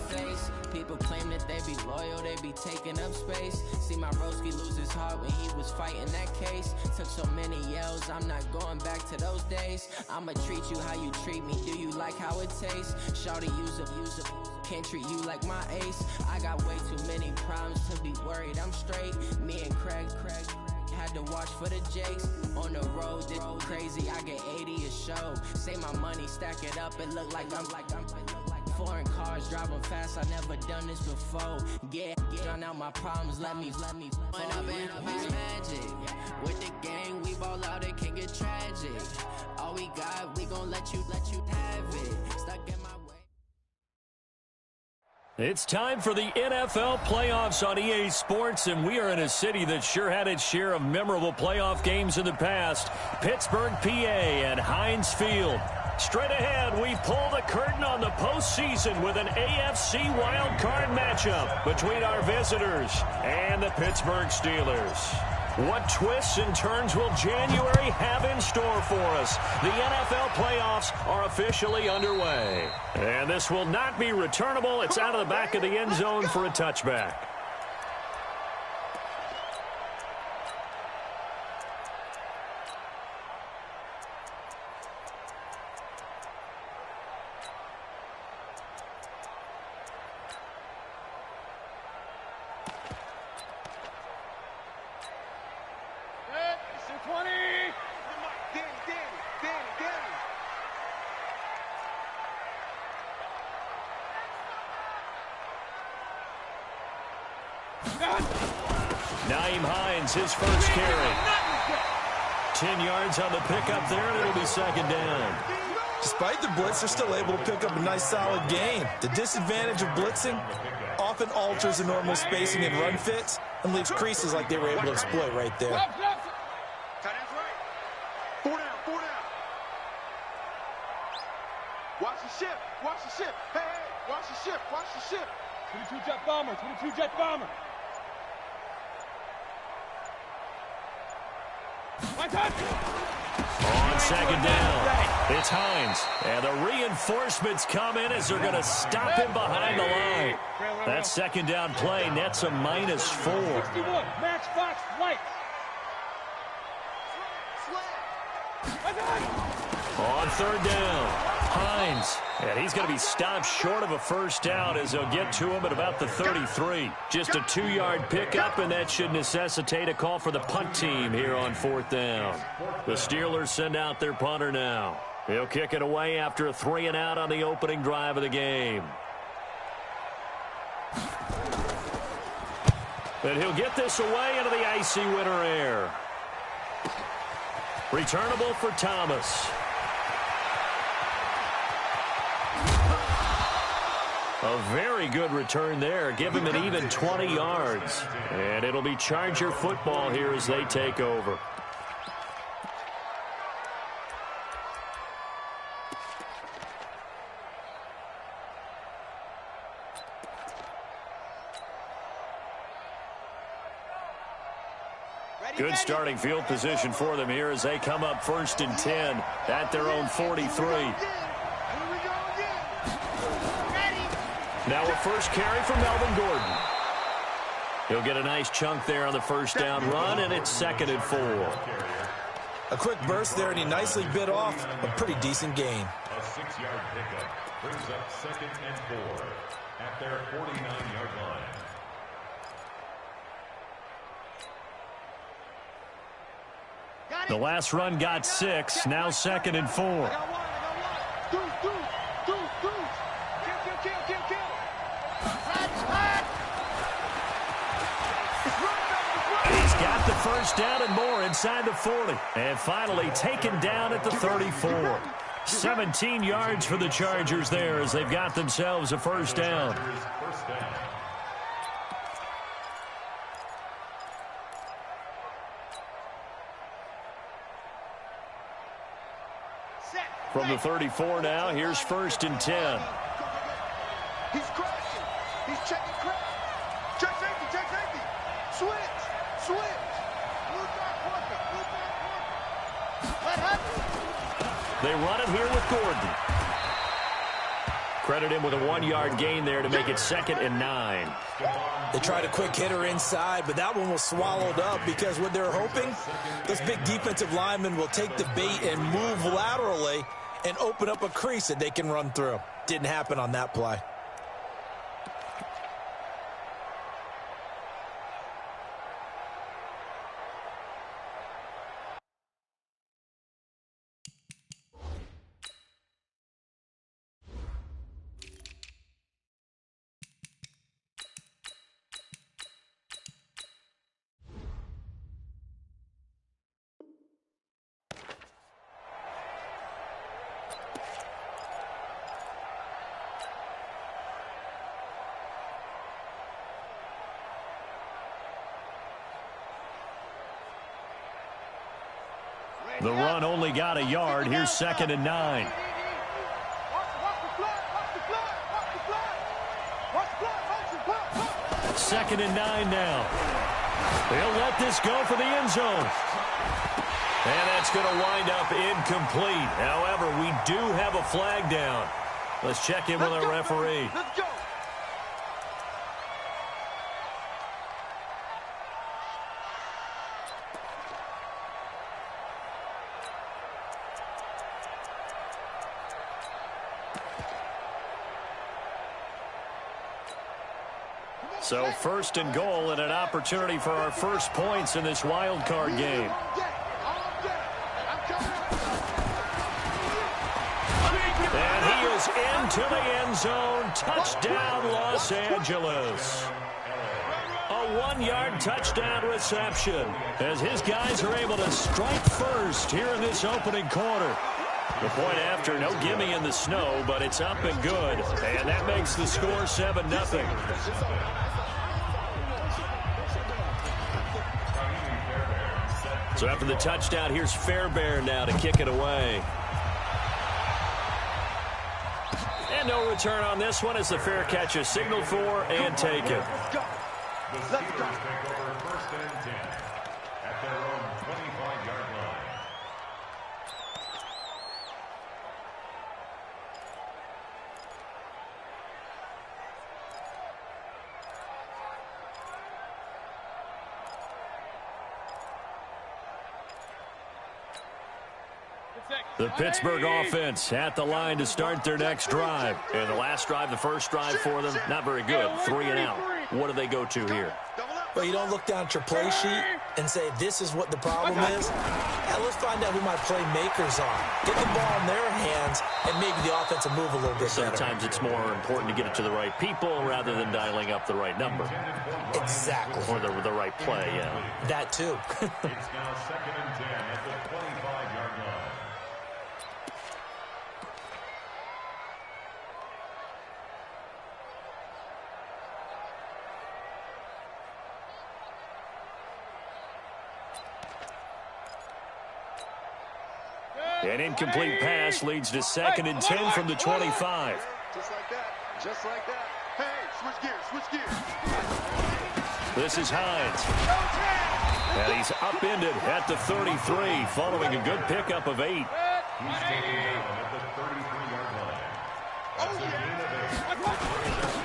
face. People claim that they be loyal, they be taking up space. See my broski lose his heart when he was fighting that case. Took so many yells, I'm not going back to those days. I'ma treat you how you treat me, do you like how it tastes? Shawty use up, can't treat you like my ace. I got way too many problems to be worried, I'm straight. Me and Craig had to watch for the Jakes. On the road, this crazy, I get 80 a show. Say my money, stack it up, it look like I'm foreign cars, driving fast, I never done this before. Get out my problems, let me When up is magic. With the gang, we ball out, it can get tragic. All we got, we gon' let you have it. Stuck in my way. It's time for the NFL playoffs on EA Sports, and we are in a city that sure had its share of memorable playoff games in the past. Pittsburgh, PA, and Heinz Field. Straight ahead, we pull the curtain on the postseason with an AFC wildcard matchup between our visitors and the Pittsburgh Steelers. What twists and turns will January have in store for us? The NFL playoffs are officially underway. And this will not be returnable. It's out of the back of the end zone for a touchback. His first carry. 10 yards on the pickup there, and it'll be second down. Despite the blitz, they're still able to pick up a nice solid gain. The disadvantage of blitzing often alters the normal spacing and run fits and leaves creases like they were able to exploit right there. Tight end's right. 4 down, 4 down. Watch the ship, watch the ship. Hey, watch the ship, watch the ship. 22 jet bomber, 22 jet bomber. On second down, it's Hines. And the reinforcements come in as they're going to stop him behind the line. That second down play nets a -4. 61, match box, lights. On third down, Hines. And he's going to be stopped short of a first down as they'll get to him at about the 33. Just a 2-yard pickup, and that should necessitate a call for the punt team here on fourth down. The Steelers send out their punter now. He'll kick it away after a 3-and-out on the opening drive of the game. And he'll get this away into the icy winter air. Returnable for Thomas. A very good return there. Give him an even 20 yards. And it'll be Charger football here as they take over. Good starting field position for them here as they come up 1st and 10 at their own 43. Now a first carry for Melvin Gordon. He'll get a nice chunk there on the first down run, and it's 2nd and 4. A quick burst there, and he nicely bit off a pretty decent gain. A 6-yard pickup brings up 2nd and 4 at their 49-yard line. The last run got 6, now 2nd and 4. He's got the first down and more inside the 40. And finally taken down at the 34. 17 yards for the Chargers there as they've got themselves a first down. From the 34 now, here's 1st and 10. He's crashing. He's checking crash. Check safety, check safety. Switch, switch. Blue back working, blue back working. What happened? They run it here with Gordon. credit him with a 1-yard gain there to make it 2nd and 9. They tried a quick hitter inside, but that one was swallowed up because what they're hoping, those big defensive linemen will take the bait and move laterally and open up a crease that they can run through. Didn't happen on that play. The run only got a yard. Here's 2nd and 9. Second and 9 now. They'll let this go for the end zone. And that's going to wind up incomplete. However, we do have a flag down. Let's check in with our referee. Let's go. So 1st and goal and an opportunity for our first points in this wild card game. And he is into the end zone. Touchdown, Los Angeles. A 1-yard touchdown reception as his guys are able to strike first here in this opening quarter. The point after, no gimme in the snow, but it's up and good. And that makes the score 7-0. So after the touchdown, here's Fairbairn now to kick it away. And no return on this one as the fair catch is signaled for and taken. Let's go. Let's go. Take over 1st and 10 at their own 25-yard line. The Pittsburgh offense at the line to start their next drive. And the last drive, the first drive for them, not very good. 3 and out. What do they go to here? Well, you don't look down at your play sheet and say, this is what the problem is. Now, let's find out who my playmakers are. Get the ball in their hands, and maybe the offense will move a little bit better. Sometimes it's more important to get it to the right people rather than dialing up the right number. Exactly. Or the right play, yeah. That, too. It's now 2nd and 10 at the 25-yard line. An incomplete pass leads to 2nd and 10 from the 25. Just like that. Just like that. Hey, switch gears. Switch gears. This is Hines. And he's upended at the 33 following a good pickup of 8. He's taken down at the 33-yard line. That's a gain of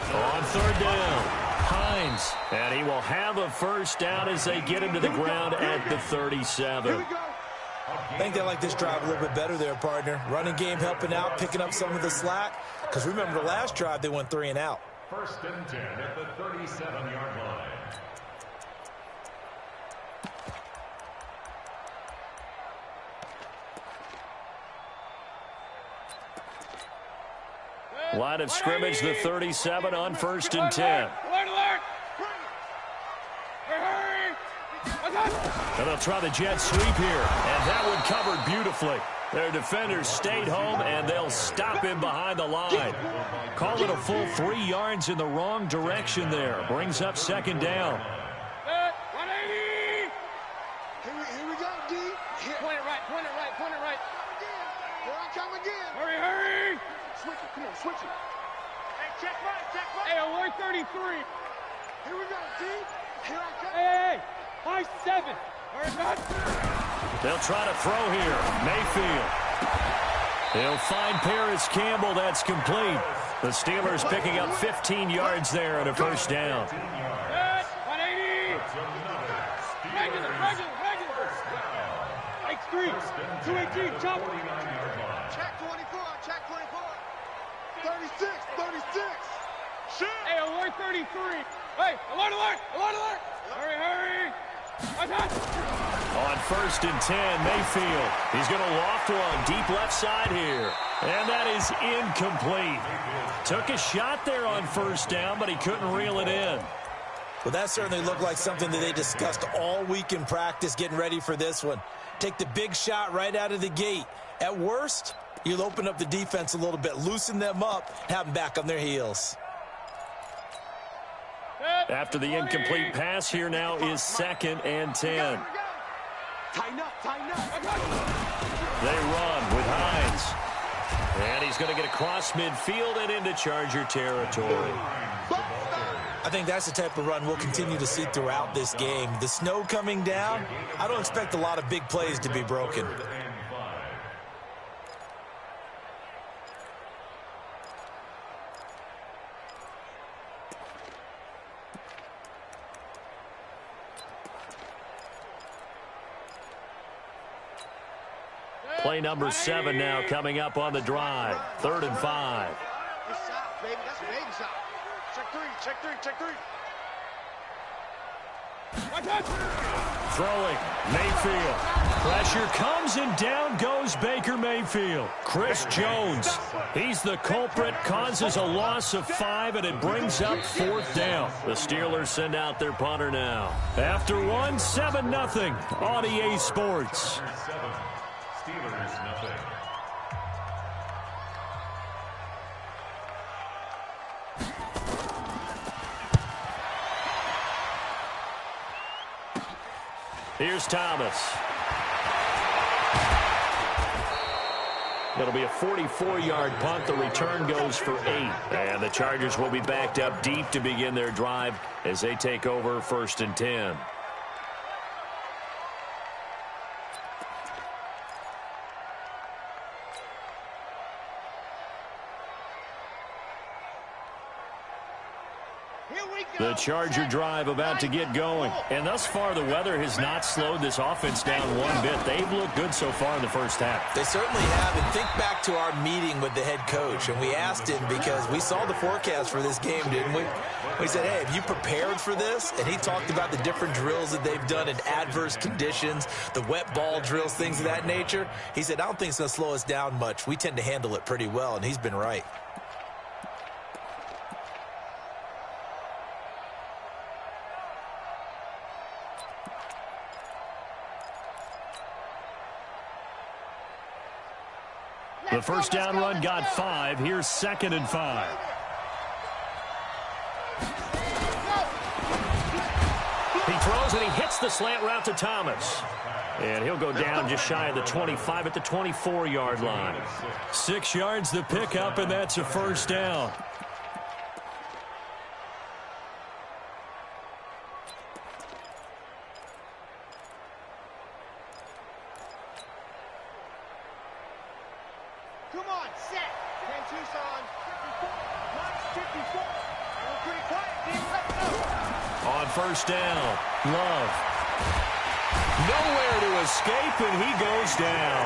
8. On 3rd down, Hines. And he will have a first down as they get him to the ground at the 37. Here we go. I think they like this drive a little bit better there, partner. Running game helping out, picking up some of the slack. Because remember, the last drive, they went 3 and out. 1st and 10 at the 37-yard line. Line of scrimmage, the 37 on 1st and 10. And they'll try the jet sweep here. And that one covered beautifully. Their defenders stayed home, and they'll stop him behind the line. Call it a full 3 yards in the wrong direction there. Brings up 2nd down. Here we go, D. Point it right, point it right, point it right. Here I come again. Hurry, hurry. Switch it, come on, switch it. Hey, check right. Hey, 133. Here we go, D. Here I come. Hey, 5-7. All right, They'll try to throw here. Mayfield. He'll find Paris Campbell. That's complete. The Steelers picking up 15 yards there and a first down. 180. Regular. X3. 218. Jump. Check 24. Check 24. 36. Shoot. Hey, alert 33. Hey, alert. Hurry. On 1st and 10, Mayfield. He's going to loft one deep left side here. And that is incomplete. Took a shot there on 1st down, but he couldn't reel it in. Well, that certainly looked like something that they discussed all week in practice getting ready for this one. Take the big shot right out of the gate. At worst, you'll open up the defense a little bit, loosen them up, have them back on their heels. After the incomplete pass, here now is 2nd and 10. Tighten up. They run with Hines. And he's going to get across midfield and into Charger territory. I think that's the type of run we'll continue to see throughout this game. The snow coming down, I don't expect a lot of big plays to be broken. Play number 7 now coming up on the drive. 3rd and 5. Good shot, baby. That's a baby shot. Check three. Throwing, Mayfield. Pressure comes and down goes Baker Mayfield. Chris Jones, he's the culprit, causes a loss of 5, and it brings up 4th down. The Steelers send out their punter now. After 1, 7-0 on EA Sports. Steelers nothing. Here's Thomas. It'll be a 44-yard punt. The return goes for 8. And the Chargers will be backed up deep to begin their drive as they take over 1st and 10. The Charger drive about to get going. And thus far, the weather has not slowed this offense down one bit. They've looked good so far in the first half. They certainly have. And think back to our meeting with the head coach. And we asked him because we saw the forecast for this game, didn't we? We said, hey, have you prepared for this? And he talked about the different drills that they've done in adverse conditions, the wet ball drills, things of that nature. He said, I don't think it's going to slow us down much. We tend to handle it pretty well. And he's been right. The first down run got 5. Here's 2nd and 5. He throws and he hits the slant route to Thomas. And he'll go down just shy of the 25 at the 24-yard line. 6 yards the pickup, and that's a first down. Come on, set. 10 Tucson. 54. We're pretty quiet, team. Let's go. On first down, Love. Nowhere to escape, and he goes down.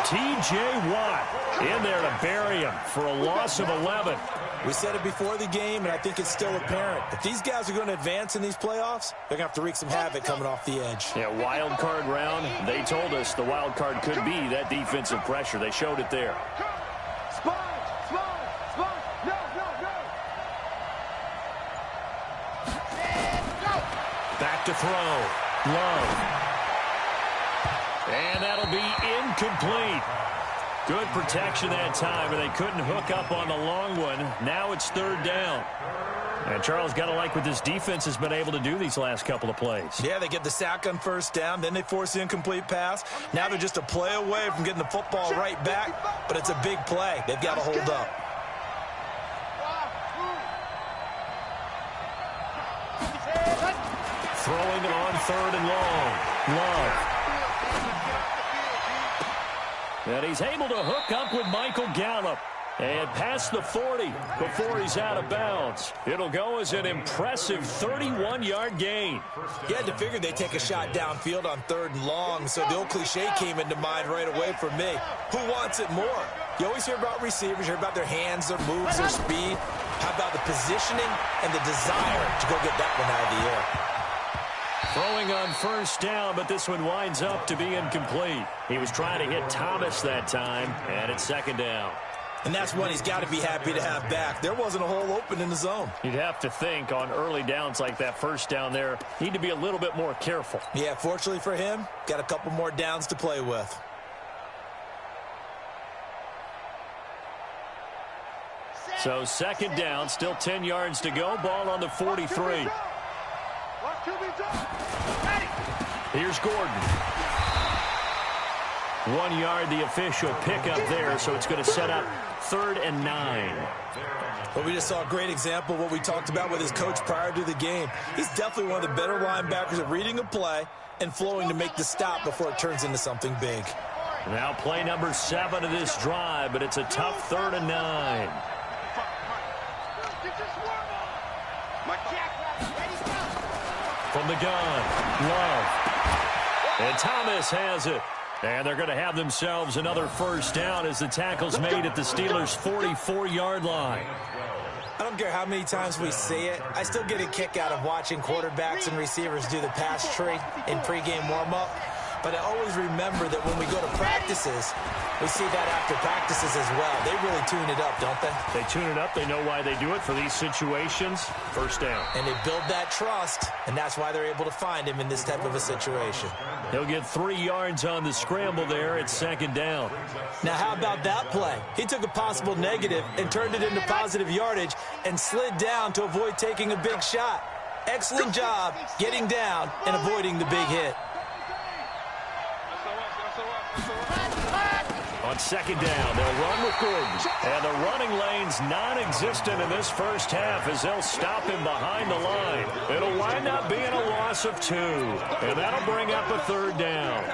T.J. Watt in there to bury him for a loss of 11. We said it before the game, and I think it's still apparent. If these guys are going to advance in these playoffs, they're going to have to wreak some havoc coming off the edge. Yeah, wild card round. They told us the wild card could be that defensive pressure. They showed it there. Sponge. No. Back to throw. Love. And that'll be incomplete. Good protection that time, and they couldn't hook up on the long one. Now it's 3rd down. And Charles, got to like what this defense has been able to do these last couple of plays. Yeah, they get the sack on first down, then they force the incomplete pass. Now they're just a play away from getting the football right back, but it's a big play. They've got to hold up. Throwing on 3rd and long. Love. And he's able to hook up with Michael Gallup. And past the 40 before he's out of bounds. It'll go as an impressive 31-yard gain. You had to figure they'd take a shot downfield on 3rd and long, so the old cliche came into mind right away for me. Who wants it more? You always hear about receivers, you hear about their hands, their moves, their speed. How about the positioning and the desire to go get that one out of the air? Throwing on 1st down, but this one winds up to be incomplete. He was trying to hit Thomas that time, and it's 2nd down. And that's one he's got to be happy to have back. There wasn't a hole open in the zone. You'd have to think on early downs like that 1st down there, need to be a little bit more careful. Yeah, fortunately for him, got a couple more downs to play with. So 2nd down, still 10 yards to go. Ball on the 43. Here's Gordon. 1 yard, the official pickup there, so it's going to set up 3rd and 9. Well, we just saw a great example of what we talked about with his coach prior to the game. He's definitely one of the better linebackers at reading a play and flowing to make the stop before it turns into something big. Now play number 7 of this drive, but it's a tough 3rd and 9. From the gun, Love. And Thomas has it. And they're going to have themselves another 1st down as the tackle's made at the Steelers' 44-yard line. I don't care how many times we see it. I still get a kick out of watching quarterbacks and receivers do the pass tree in pregame warm-up. But I always remember that when we go to practices, we see that after practices as well. They really tune it up, don't they? They tune it up. They know why they do it for these situations. 1st down. And they build that trust, and that's why they're able to find him in this type of a situation. He'll get 3 yards on the scramble there. It's 2nd down. Now, how about that play? He took a possible negative and turned it into positive yardage and slid down to avoid taking a big shot. Excellent job getting down and avoiding the big hit. On 2nd down, they'll run with Gordon. And the running lane's non-existent in this 1st half as they'll stop him behind the line. It'll wind up being a loss of 2. And that'll bring up a 3rd down.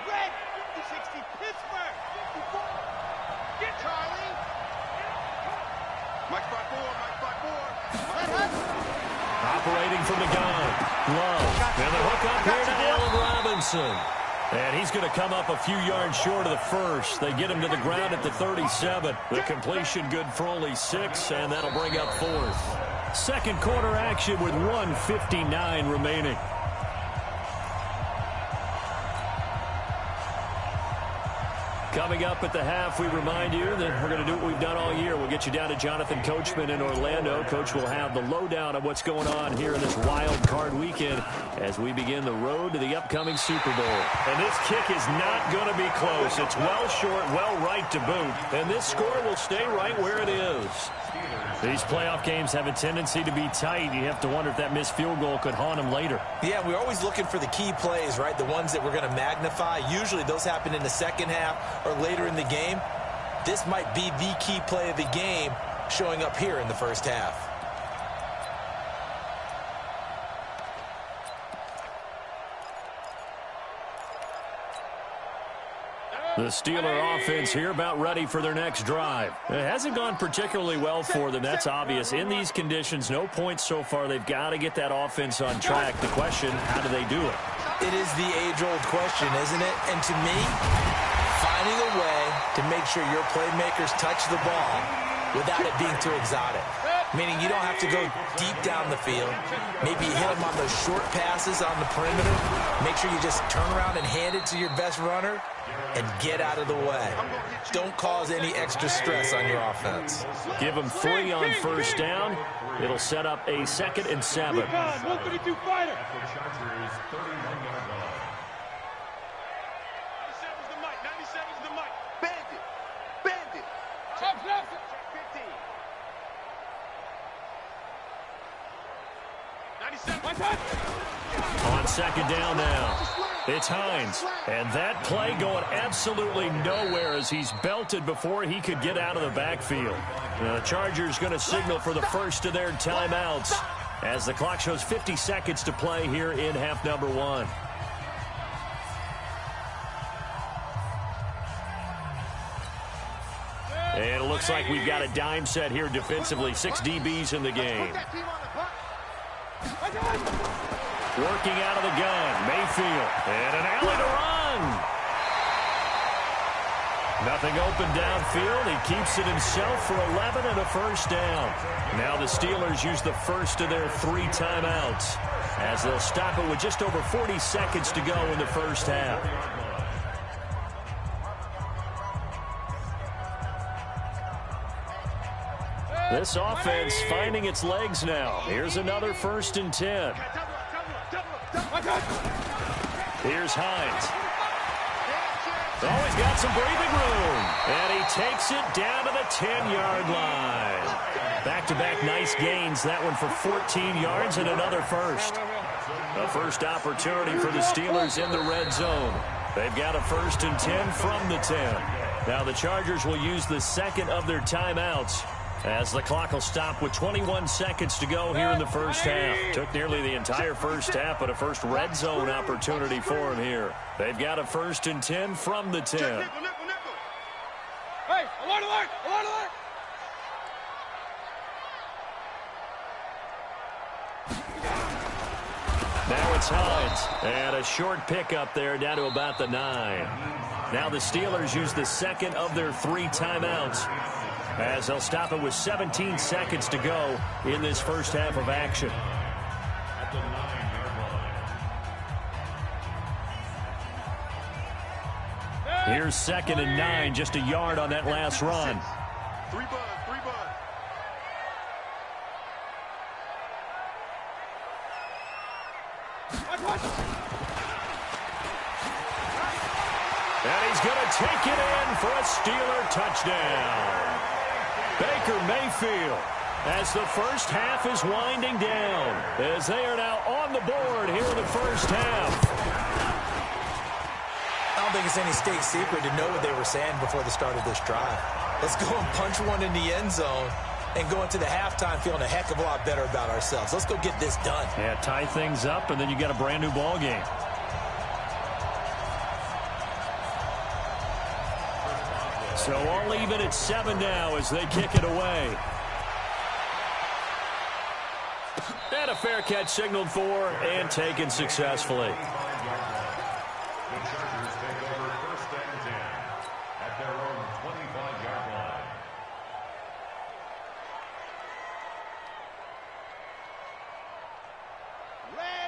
Red, 50-60, Pittsburgh. Get Charlie. Mike spot 4, Mike spot 4. Operating from the gun. Love. And the hook up here to Allen Robinson. And he's going to come up a few yards short of the 1st. They get him to the ground at the 37. The completion good for only 6, and that'll bring up 4th. 2nd quarter action with 1:59 remaining. Coming up at the half, we remind you that we're going to do what we've done all year. We'll get you down to Jonathan Coachman in Orlando. Coach will have the lowdown of what's going on here in this wild card weekend as we begin the road to the upcoming Super Bowl. And this kick is not going to be close. It's well short, well right to boot. And this score will stay right where it is. These playoff games have a tendency to be tight. You have to wonder if that missed field goal could haunt them later. Yeah, we're always looking for the key plays, right? The ones that we're going to magnify. Usually those happen in the 2nd half or later in the game. This might be the key play of the game showing up here in the 1st half. The Steeler offense here about ready for their next drive. It hasn't gone particularly well for them. That's obvious. In these conditions, no points so far. They've got to get that offense on track. The question, how do they do it? It is the age-old question, isn't it? And to me, finding a way to make sure your playmakers touch the ball without it being too exotic. Meaning you don't have to go deep down the field. Maybe you hit them on those short passes on the perimeter. Make sure you just turn around and hand it to your best runner and get out of the way. Don't cause any extra stress on your offense. Give them 3 on 1st down. It'll set up a 2nd and 7. 132 fighter. 97's the mic. 97's the mic. Bandit. Bandit. Check 15. On 2nd down now. It's Hines. And that play going absolutely nowhere as he's belted before he could get out of the backfield. The Chargers going to signal for the first of their timeouts as the clock shows 50 seconds to play here in half number 1. And it looks like we've got a dime set here defensively. 6 DBs in the game. Working out of the gun, Mayfield. And an alley to run. Nothing open downfield. He keeps it himself for 11 and a first down. Now the Steelers use the first of their 3 timeouts as they'll stop it with just over 40 seconds to go in the first half. This offense finding its legs now. Here's another 1st and 10. Here's Hines. Oh, he's got some breathing room. And he takes it down to the 10-yard line. Back-to-back nice gains. That one for 14 yards and another first. A first opportunity for the Steelers in the red zone. They've got a 1st and 10 from the 10. Now the Chargers will use the second of their timeouts as the clock will stop with 21 seconds to go here in the first half. Took nearly the entire first half, but a first red zone opportunity for him here. They've got a 1st and 10 from the 10. Hey, alert, alert, alert, alert. Now it's Hines. And a short pickup there down to about the 9. Now the Steelers use the second of their 3 timeouts as they'll stop it with 17 seconds to go in this first half of action. At the 9-yard line. Here's 2nd and 9, just a yard on that last run. 3 bud. And he's going to take it in for a Steeler touchdown. Baker Mayfield, as the first half is winding down, as they are now on the board here in the first half. I don't think it's any state secret to know what they were saying before the start of this drive. Let's go and punch one in the end zone and go into the halftime feeling a heck of a lot better about ourselves. Let's go get this done. Yeah, tie things up, and then you got a brand new ball game. So all even at 7 now as they kick it away. And a fair catch signaled for and taken successfully. The Chargers take over 1st and 10 at their own 25-yard line.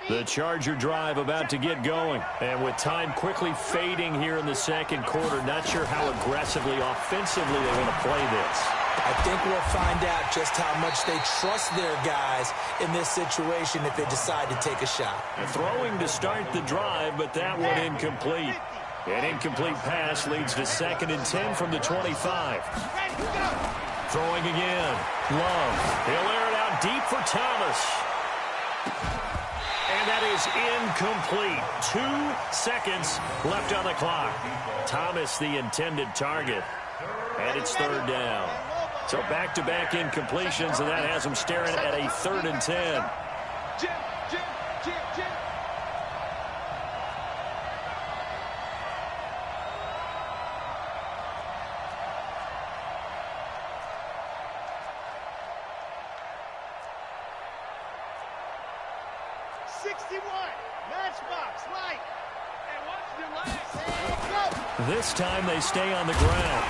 The Charger drive about to get going. And with time quickly fading here in the second quarter, not sure how aggressively, offensively they want to play this. I think we'll find out just how much they trust their guys in this situation if they decide to take a shot. Throwing to start the drive, but that one incomplete. An incomplete pass leads to 2nd and 10 from the 25. Throwing again. Love. He'll air it out deep for Thomas. And that is incomplete. 2 seconds left on the clock. Thomas, the intended target. And it's 3rd down. So back-to-back incompletions, and that has them staring at a 3rd and 10. Jim. 61, matchbox, light. And watch your legs. Go. This time they stay on the ground.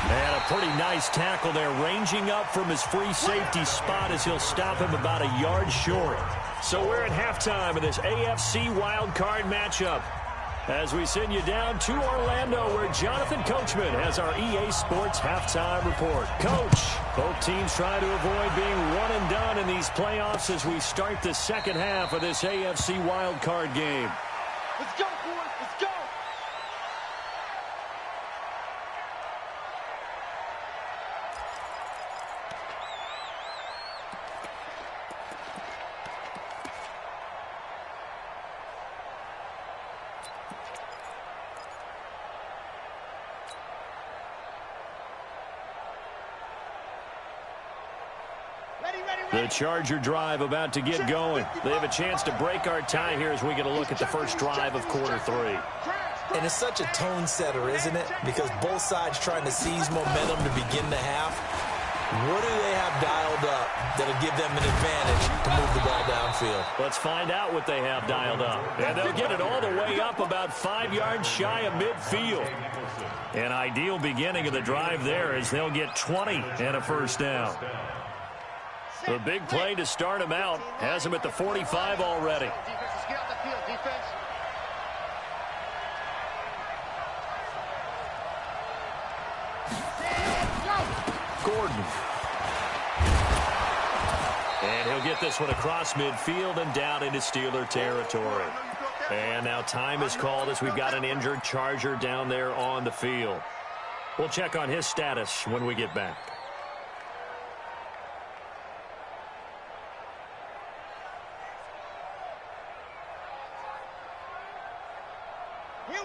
And a pretty nice tackle there, ranging up from his free safety spot as he'll stop him about a yard short. So we're at halftime of this AFC wildcard matchup as we send you down to Orlando where Jonathan Coachman has our EA Sports halftime report. Coach, both teams try to avoid being one and done in these playoffs as we start the second half of this AFC wildcard game. Let's go, boys. Let's go. The Charger drive about to get going. They have a chance to break our tie here as we get a look at the first drive of quarter 3. And it's such a tone setter, isn't it? Because both sides trying to seize momentum to begin the half. What do they have dialed up that'll give them an advantage to move the ball downfield? Let's find out what they have dialed up. And they'll get it all the way up about 5 yards shy of midfield. An ideal beginning of the drive there as they'll get 20 and a first down. The big play to start him out has him at the 45 already. Defense, get out the field, defense. Gordon. And he'll get this one across midfield and down into Steeler territory. And now time is called as we've got an injured Charger down there on the field. We'll check on his status when we get back.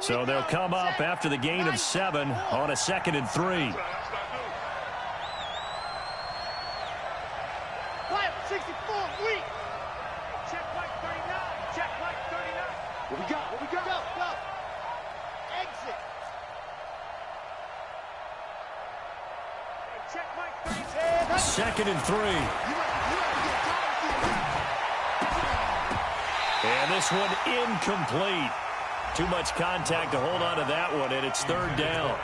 So they'll come up after the gain of 7 on a 2nd and 3. 64, weak. Check Mike 39. Check Mike 39. What we got? What we got? Go, go. Exit. Hey, check Mike 37. 2nd and 3. And this one incomplete. Too much contact to hold on to that one, and it's 3rd down.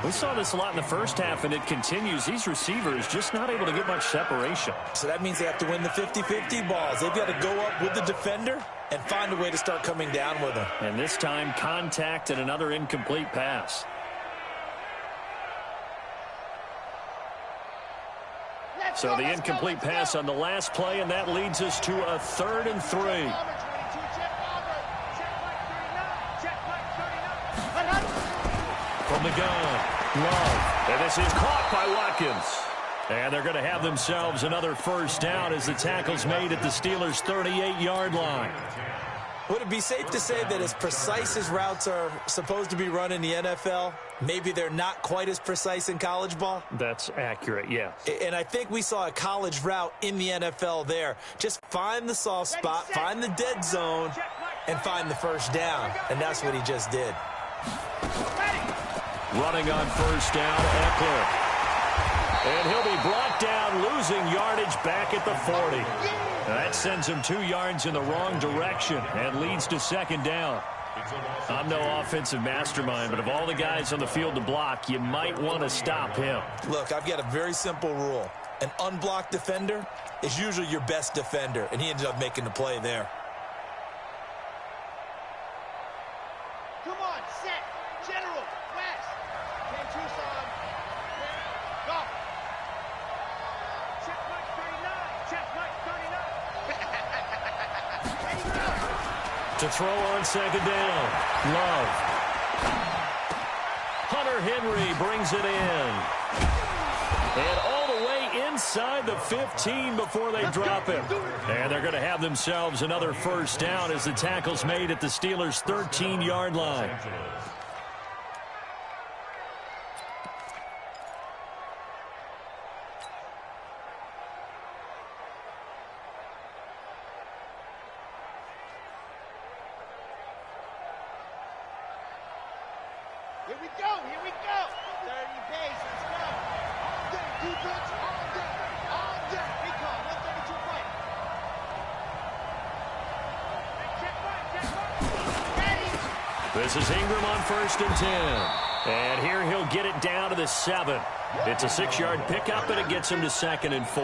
We saw this a lot in the first half, and it continues. These receivers just not able to get much separation. So that means they have to win the 50-50 balls. They've got to go up with the defender and find a way to start coming down with them. And this time, contact and another incomplete pass. So the incomplete pass on the last play, and that leads us to a 3rd and 3. From the gun, Love. And this is caught by Watkins. And they're going to have themselves another first down as the tackle's made at the Steelers' 38-yard line. Would it be safe to say that as precise as routes are supposed to be run in the NFL, maybe they're not quite as precise in college ball? That's accurate, yeah. And I think we saw a college route in the NFL there. Just find the soft spot, find the dead zone, and find the first down. And that's what he just did. Running on first down, Eckler. And he'll be brought down, losing yardage back at the 40. That sends him 2 yards in the wrong direction and leads to 2nd down. I'm no offensive mastermind, but of all the guys on the field to block, you might want to stop him. Look, I've got a very simple rule. An unblocked defender is usually your best defender, and he ended up making the play there. Come on, set. General, West. 10 Tucson. Go. Check Mike 39. Check Mike 39. To throw on 2nd down, Love. Hunter Henry brings it in. And all the way inside the 15 before they drop him. And they're going to have themselves another first down as the tackle's made at the Steelers' 13-yard line. Here we go. Here we go. 30 pace. Let's go. All day defense. All day. All day. Big call. 132 fight. Check Mike. Check Mike. Ready. This is Ingram on 1st and 10. And here he'll get it down to the 7. It's a 6-yard pickup, and it gets him to 2nd and 4.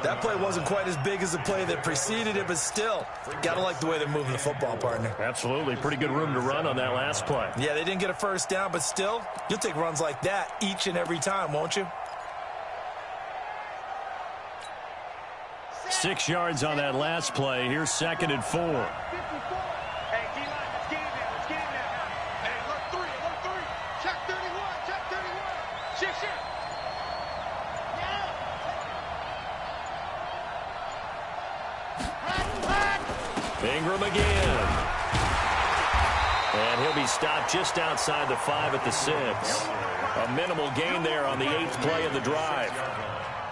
That play wasn't quite as big as the play that preceded it, but still, got to like the way they're moving the football, partner. Absolutely. Pretty good room to run on that last play. Yeah, they didn't get a first down, but still, you'll take runs like that each and every time, won't you? 6 yards on that last play. Here's 2nd and 4. 54. Hey, D-line, let's get in there. Let's get in there now. Hey, look 3. Look 3. Check 31. Check 31. Check, check. Ingram again. to be stopped just outside the 5 at the 6. A minimal gain there on the 8th play of the drive.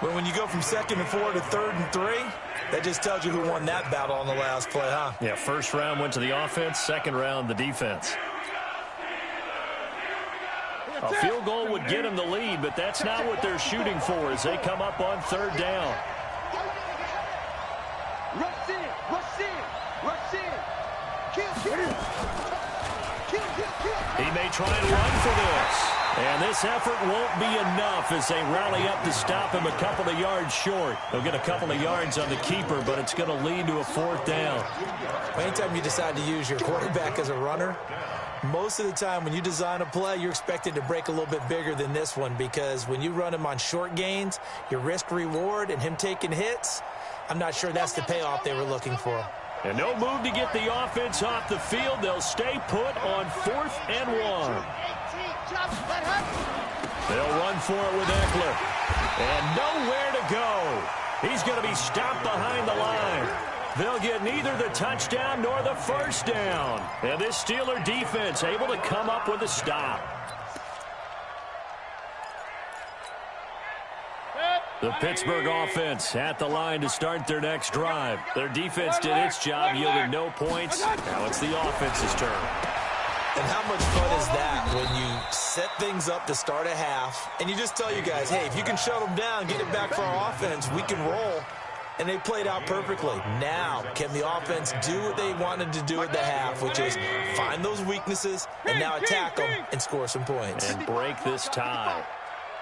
Well, when you go from 2nd and 4 to 3rd and 3, that just tells you who won that battle on the last play, huh? Yeah, first round went to the offense, second round the defense. A field goal would get them the lead, but that's not what they're shooting for as they come up on 3rd down. Rush in, rush in, rush in. Kill, kill. Kill, kill, kill. He may try and run for this. And this effort won't be enough as they rally up to stop him a couple of yards short. They'll get a couple of yards on the keeper, but it's going to lead to a 4th down. Anytime you decide to use your quarterback as a runner, most of the time when you design a play, you're expected to break a little bit bigger than this one, because when you run him on short gains, your risk-reward and him taking hits, I'm not sure that's the payoff they were looking for. And no move to get the offense off the field. They'll stay put on 4th and 1. They'll run for it with Eckler. And nowhere to go. He's going to be stopped behind the line. They'll get neither the touchdown nor the first down. And this Steeler defense able to come up with a stop. The Pittsburgh offense at the line to start their next drive. Their defense did its job, yielded no points. Now it's the offense's turn. And how much fun is that when you set things up to start a half, and you just tell you guys, hey, if you can shut them down, get it back for our offense, we can roll. And they played out perfectly. Now, can the offense do what they wanted to do at the half, which is find those weaknesses and now attack them and score some points. And break this tie.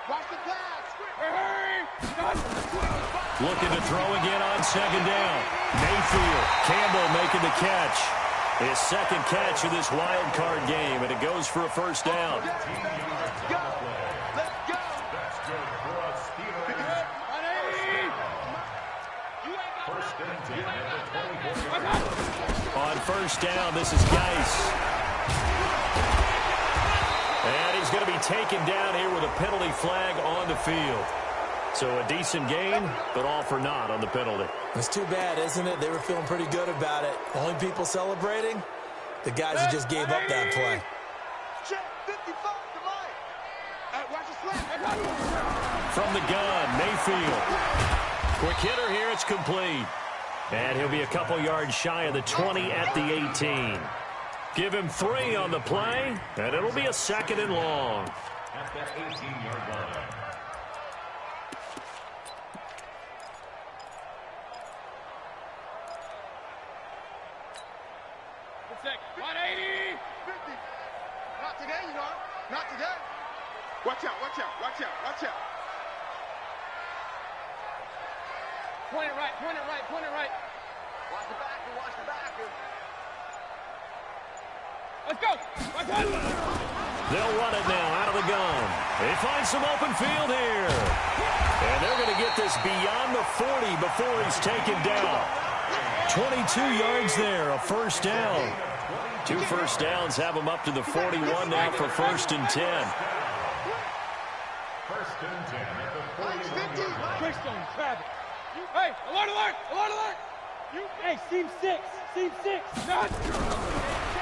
Watch the pass. Looking to throw again on 2nd down. Mayfield, Campbell making the catch. His 2nd catch of this wild card game, and it goes for a 1st down. Let's go. Let's go. On 1st down, this is Geis. And he's going to be taken down here with a penalty flag on the field. So a decent gain, but all for naught on the penalty. It's too bad, isn't it? They were feeling pretty good about it. Only people celebrating, the guys who just gave up that play. Check 55 to Mike. Watch the slap. From the gun, Mayfield. Quick hitter here, it's complete. And he'll be a couple yards shy of the 20 at the 18. Give him 3 on the play, and it'll be a 2nd and long. At the 18-yard line. Not today, you know. Not today. Watch out, watch out, watch out, watch out. Point it right, point it right, point it right. Watch the backer, watch the backer. Let's go. They'll run it now out of the gun. They find some open field here. And they're going to get this beyond the 40 before he's taken down. 22 yards there, a 1st down. 2 first downs have them up to the 41 now for 1st and 10. 1st and 10 at the 41-yard line. Greystone, Travis. Hey, alert, alert, alert, alert. Hey, seam 6, seam 6.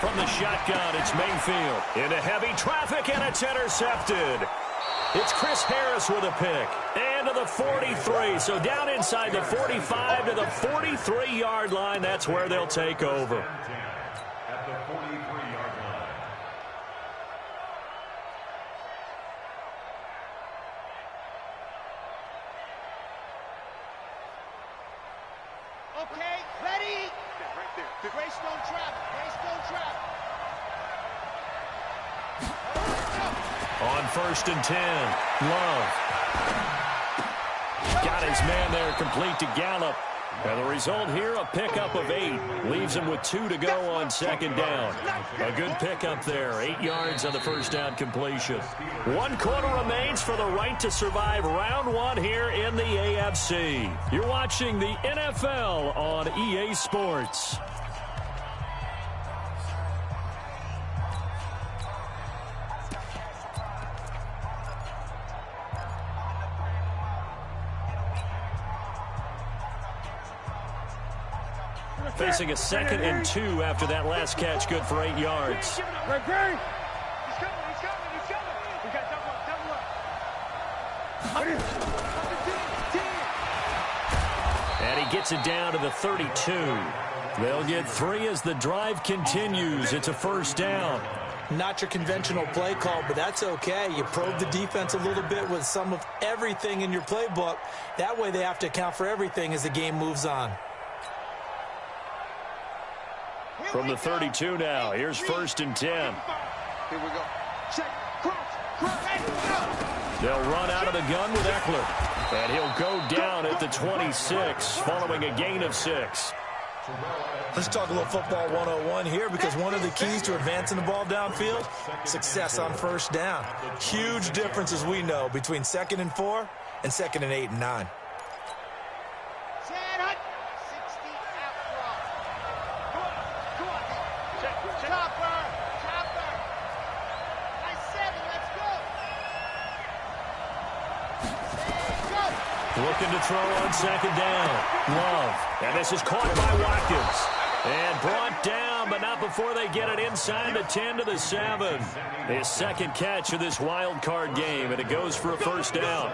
From the shotgun, it's Mayfield. Into heavy traffic, and it's intercepted. It's Chris Harris with a pick. And to the 43. So down inside the 45 to the 43-yard line. That's where they'll take over. At the 43-yard line. Okay, ready? Right there. The Greystone Travis, Greystone Travis. On 1st and 10, Love. Got his man there complete to Gallup. And the result here, a pickup of 8. Leaves him with 2 to go on 2nd down. A good pickup there. 8 yards on the 1st down completion. 1 quarter remains for the right to survive round 1 here in the AFC. You're watching the NFL on EA Sports. Facing a 2nd and 2 after that last catch, good for 8 yards. He's coming, he's coming, he's coming. We got double up. And he gets it down to the 32. They'll get 3 as the drive continues. It's a first down. Not your conventional play call, but that's okay. You probe the defense a little bit with some of everything in your playbook. That way they have to account for everything as the game moves on. From the 32 now, here's 1st and 10. Here we go. Check. Cross. They'll run out of the gun with Eckler. And he'll go down at the 26, following a gain of 6. Let's talk a little football 101 here, because one of the keys to advancing the ball downfield, success on first down. Huge difference, as we know, between 2nd and 4 and 2nd and 8 and 9. 60 out cross. Come on. Chopper. Nice 7, let's go. Looking to throw on 2nd down. Love. And this is caught by Watkins. And brought down, but not before they get it inside the 10 to the 7. His 2nd catch of this wild card game, and it goes for a first down.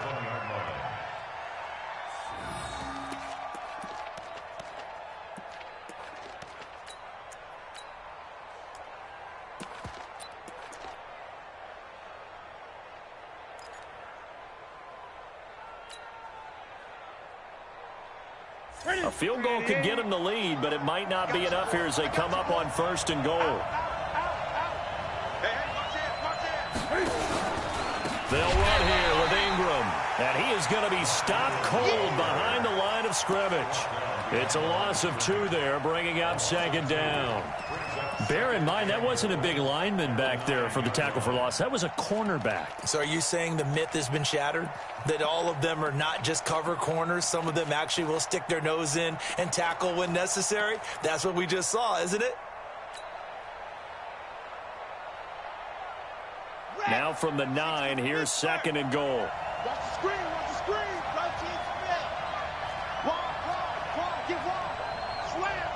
A field goal could get them the lead, but it might not be enough here as they come up on 1st and goal. They'll run here with Ingram, and he is going to be stopped cold behind the line of scrimmage. It's a loss of 2 there, bringing up 2nd down. Bear in mind, that wasn't a big lineman back there for the tackle for loss. That was a cornerback. So are you saying the myth has been shattered? That all of them are not just cover corners? Some of them actually will stick their nose in and tackle when necessary? That's what we just saw, isn't it? Now from the 9, here's 2nd and goal. Watch the screen. Right team spin. Wide, get wide. Slam.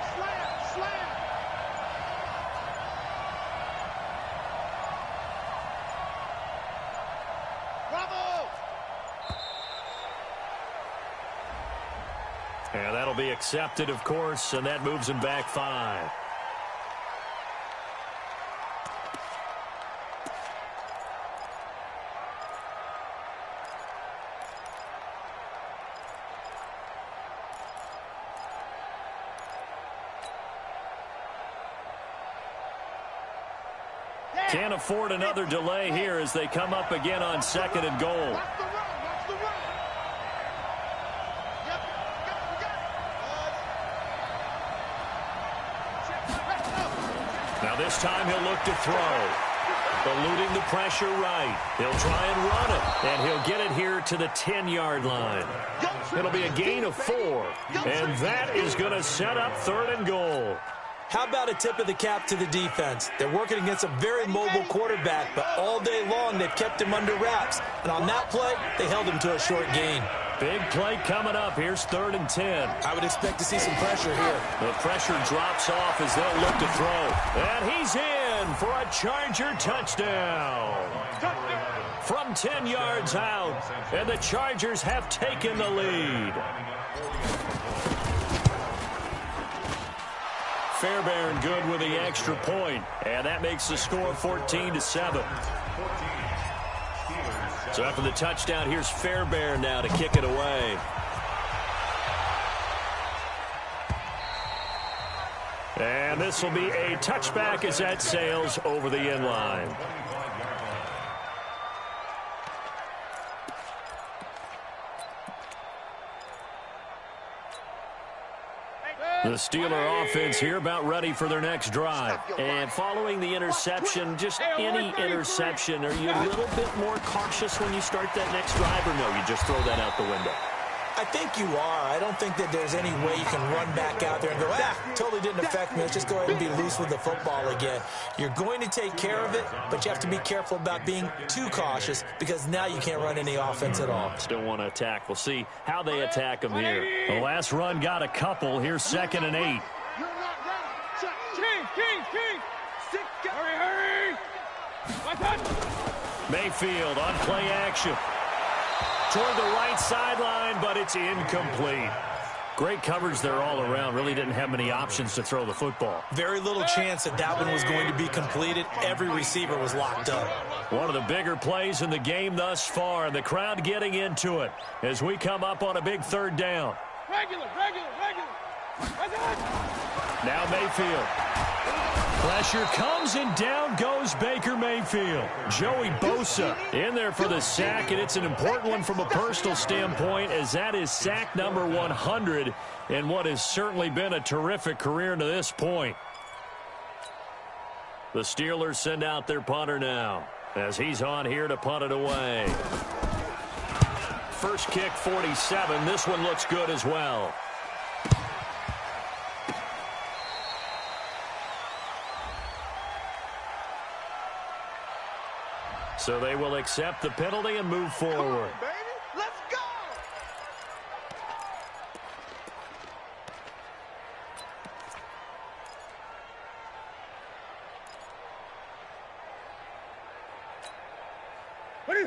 Bravo! And that'll be accepted, of course, and that moves him back 5. Can't afford another delay here as they come up again on 2nd and goal. Watch the run. Yep, we got it. Now this time he'll look to throw. Eluding the pressure right. He'll try and run it, and he'll get it here to the 10-yard line. It'll be a gain of 4, and that is going to set up 3rd and goal. How about a tip of the cap to the defense? They're working against a very mobile quarterback, but all day long they've kept him under wraps. And on that play, they held him to a short gain. Big play coming up. Here's 3rd and 10. I would expect to see some pressure here. The pressure drops off as they'll look to throw. And he's in for a Charger touchdown. From 10 yards out, and the Chargers have taken the lead. Fairbairn good with the extra point, and that makes the score 14-7. So after the touchdown, here's Fairbairn now to kick it away. And this will be a touchback as that sails over the end line. The Steeler offense here about ready for their next drive. And following the interception, just any interception, are you a little bit more cautious when you start that next drive, or no, you just throw that out the window? I think you are. I don't think that there's any way you can run back out there and go, totally didn't affect me. Let's just go ahead and be loose with the football again. You're going to take care of it, but you have to be careful about being too cautious because now you can't run any offense at all. Still want to attack. We'll see how they attack them here. The last run got a couple. Here's 2nd and 8. You're not ready. Check. King. Hurry. Mayfield on play action. Toward the right sideline, but it's incomplete. Great coverage there all around. Really didn't have many options to throw the football. Very little chance that that one was going to be completed. Every receiver was locked up. One of the bigger plays in the game thus far, and the crowd getting into it as we come up on a big third down. Regular. Now Mayfield. Pressure comes, and down goes Baker Mayfield. Joey Bosa in there for the sack, and it's an important one from a personal standpoint, as that is sack number 100 in what has certainly been a terrific career to this point. The Steelers send out their punter now, as he's on here to punt it away. First kick, 47. This one looks good as well. So they will accept the penalty and move forward. Come on, baby. Let's go.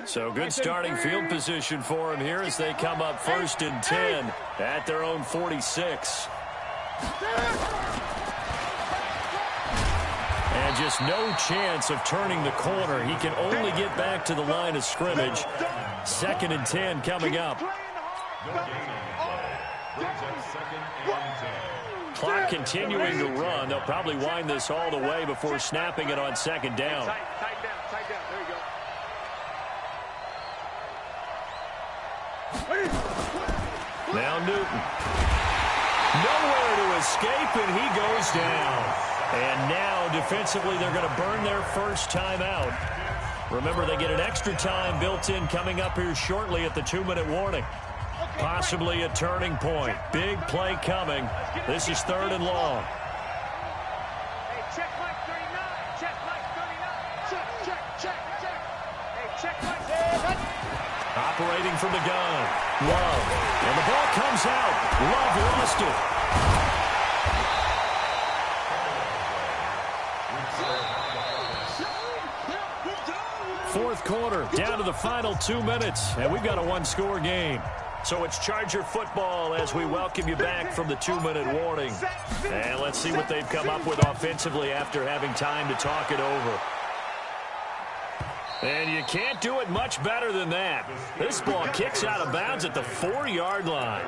So good starting field position for him here as they come up 1st and 10 at their own 46. And just no chance of turning the corner. He can only get back to the line of scrimmage. 2nd and 10 coming up. Clock continuing to run. They'll probably wind this all the way before snapping it on 2nd down. Tight down. There you go. Now Newton. Nowhere to escape, and he goes down. And now, defensively, they're going to burn their first time out. Remember, they get an extra time built in coming up here shortly at the 2-minute warning. Possibly a turning point. Big play coming. This is 3rd and long. Hey, check Mike 39. Check Mike 39. Check. Hey, check Mike 39. Operating from the gun. Love. And the ball comes out. Love lost it. Fourth quarter, down to the final 2 minutes, and we've got a one-score game. So it's Charger football as we welcome you back from the 2-minute warning. And let's see what they've come up with offensively after having time to talk it over. And you can't do it much better than that. This ball kicks out of bounds at the 4-yard line.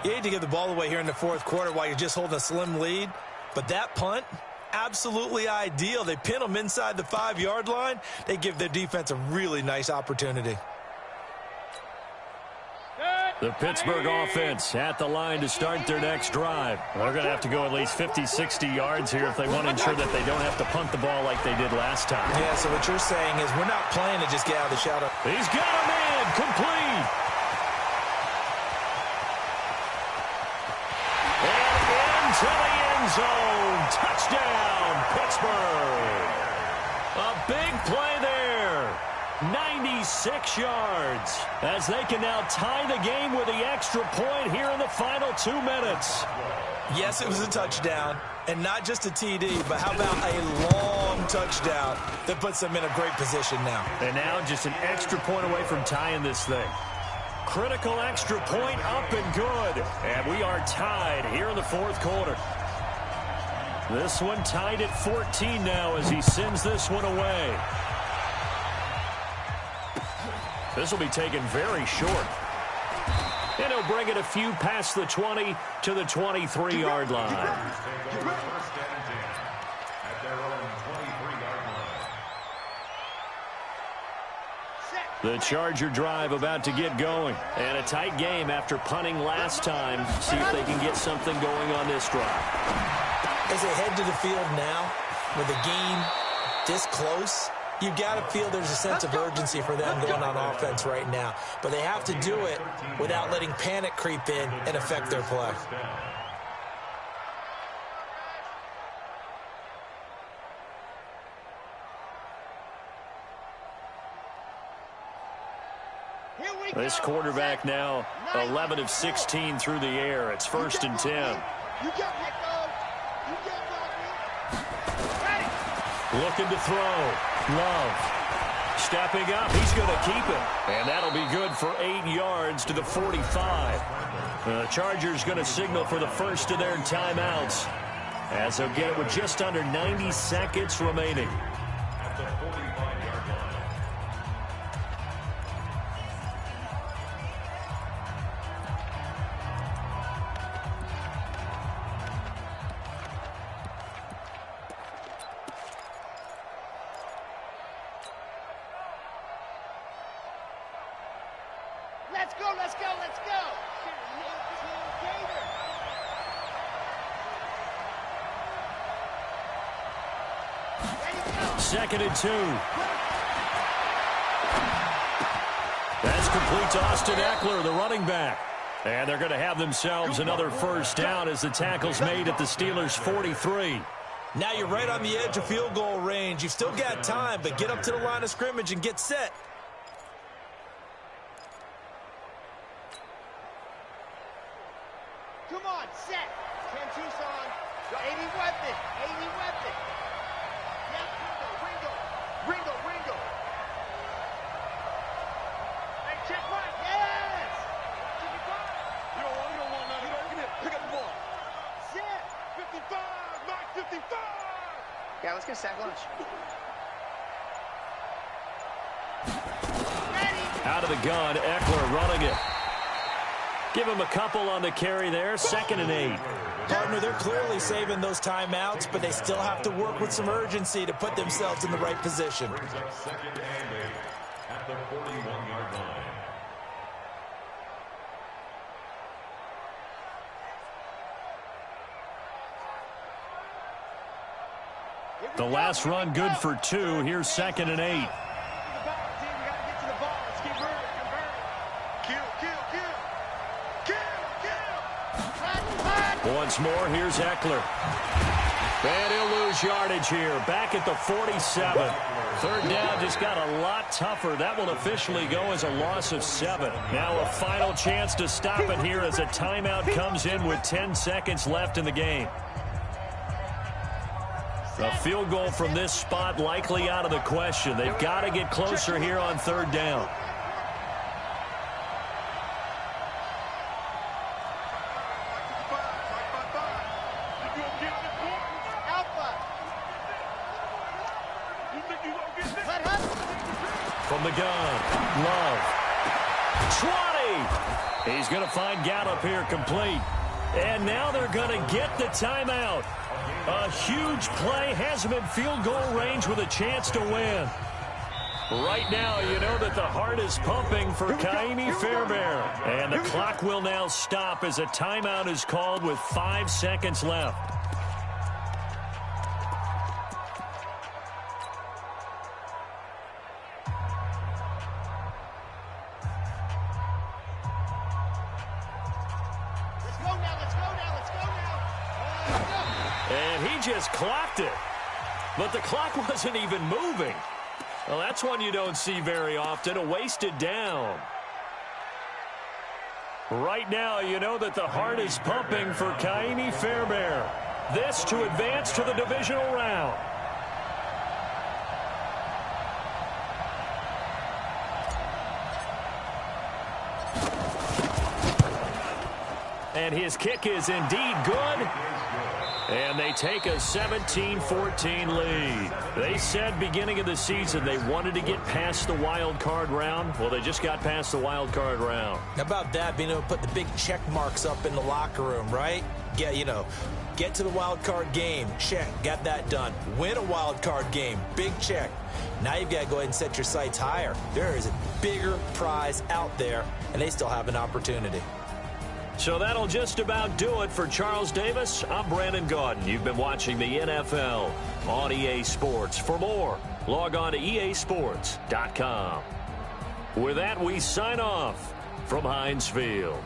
You hate to give the ball away here in the 4th quarter while you're just holding a slim lead, but that punt, absolutely ideal. They pin them inside the 5-yard line. They give their defense a really nice opportunity. The Pittsburgh offense at the line to start their next drive. They're going to have to go at least 50, 60 yards here if they want to ensure that they don't have to punt the ball like they did last time. Yeah, so what you're saying is we're not playing to just get out of the shadow. He's got a man, complete. And into the end zone. Touchdown, Pittsburgh. A big play there. 96 yards as they can now tie the game with the extra point here in the final 2 minutes. Yes, it was a touchdown, and not just a TD, but how about a long touchdown that puts them in a great position now. And now just an extra point away from tying this thing. Critical extra point up and good. And we are tied here in the 4th quarter. This one tied at 14 now as he sends this one away. This will be taken very short. And he'll bring it a few past the 20 to the 23-yard line. The Charger drive about to get going. And a tight game after punting last time. See if they can get something going on this drive. As they head to the field now, with the game this close, you've got to feel there's a sense of urgency for them going on offense right now. But they have to do it without letting panic creep in and affect their play. This quarterback now 11 of 16 through the air. It's 1st and 10. You got it. Looking to throw. Love. Stepping up. He's going to keep it. And that'll be good for 8 yards to the 45. The Chargers going to signal for the first of their timeouts, as they'll get it with just under 90 seconds remaining. At the 45-yard line. Let's go, let's go, let's go. Second and 2. That's complete to Austin Eckler, the running back. And they're going to have themselves another first down as the tackle's made at the Steelers' 43. Now you're right on the edge of field goal range. You've still got time, but get up to the line of scrimmage and get set. Come on, set. 10 Tucson. 80 weapon. 80 weapon. Yep, Ringo. Hey, check right. Yes. You don't want none. You don't get it. Pick up the ball. Set. 55. Mark 55. Yeah, let's get a sack lunch. Out of the gun, Eckler running it. Give him a couple on the carry there. Second and 8. Partner, they're clearly saving those timeouts, but they still have to work with some urgency to put themselves in the right position. Brings up second and 8 at the 41-yard line. The last run good for 2. Here's second and 8. Once more, here's Eckler. And he'll lose yardage here. Back at the 47. Third down just got a lot tougher. That will officially go as a loss of 7. Now a final chance to stop it here as a timeout comes in with 10 seconds left in the game. A field goal from this spot likely out of the question. They've got to get closer here on third down. From the gun, Love. 20! He's going to find Gallup here complete. And now they're going to get the timeout. A huge play has him in field goal range with a chance to win. Right now, you know that the heart is pumping for Kaimi Fairbairn. And the clock will now stop as a timeout is called with 5 seconds left. And he just clocked it. But the clock wasn't even moving. Well, that's one you don't see very often, a wasted down. Right now, you know that the heart is pumping for Kaimi Fairbairn. This to advance to the divisional round. And his kick is indeed good. And they take a 17-14 lead. They said beginning of the season they wanted to get past the wild card round. Well, they just got past the wild card round. How about that, being able to put the big check marks up in the locker room, right? Yeah, you know, get to the wild card game. Check, got that done. Win a wild card game. Big check. Now you've got to go ahead and set your sights higher. There is a bigger prize out there, and they still have an opportunity. So that'll just about do it for Charles Davis. I'm Brandon Gaudin. You've been watching the NFL on EA Sports. For more, log on to easports.com. With that, we sign off from Heinz Field.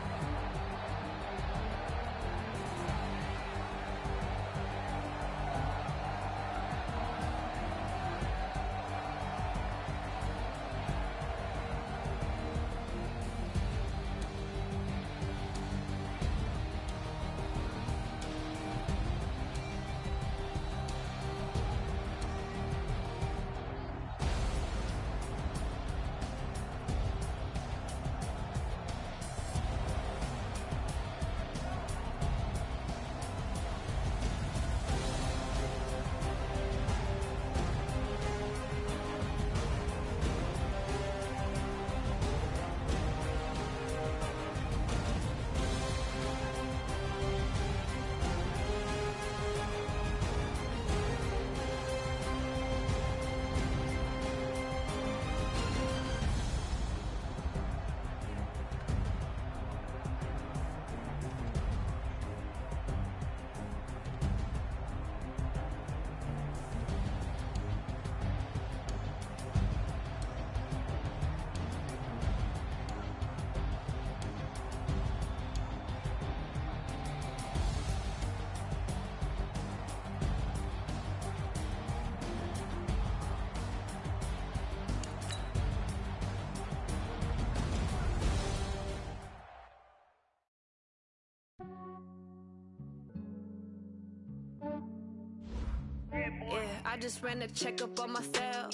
I just ran a checkup on myself.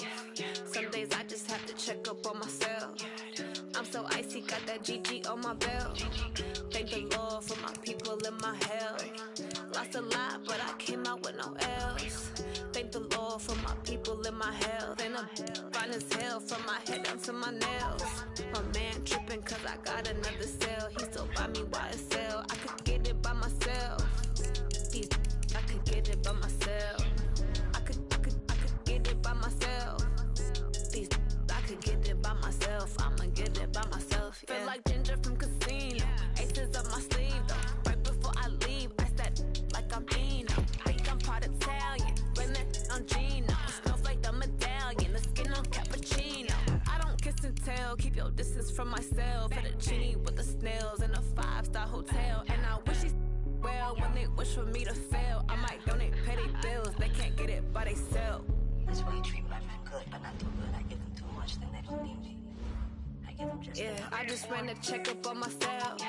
Some days I just have to check up on myself. I'm so icy, got that GG on my belt. Thank the Lord for my people in my health. Lost a lot, but I came out with no L's. Thank the Lord for my people in my health. And I'm fine as hell from my head down to my nails. My man tripping cause I got another cell. He still buy me YSL. I could get it by myself. I could get it by myself. I could get it by myself. I could get it by myself. I'ma get it by myself. Yeah. Feel like Ginger from Casino. Aces up my sleeve though. Right before I leave, I said like I'm Dino. Think I'm part Italian. Blame that on Gino. Snowflake the medallion. The skin on cappuccino. I don't kiss and tell. Keep your distance from myself. Fettuccine with the snails in a 5-star hotel. And I wish he's well when they wish for me to fail. I might donate petty bills. They can't get it by themselves. That's why you treat my friend good, but not too good. I give them too much, then they don't need me. I give them just I just ran a checkup on myself.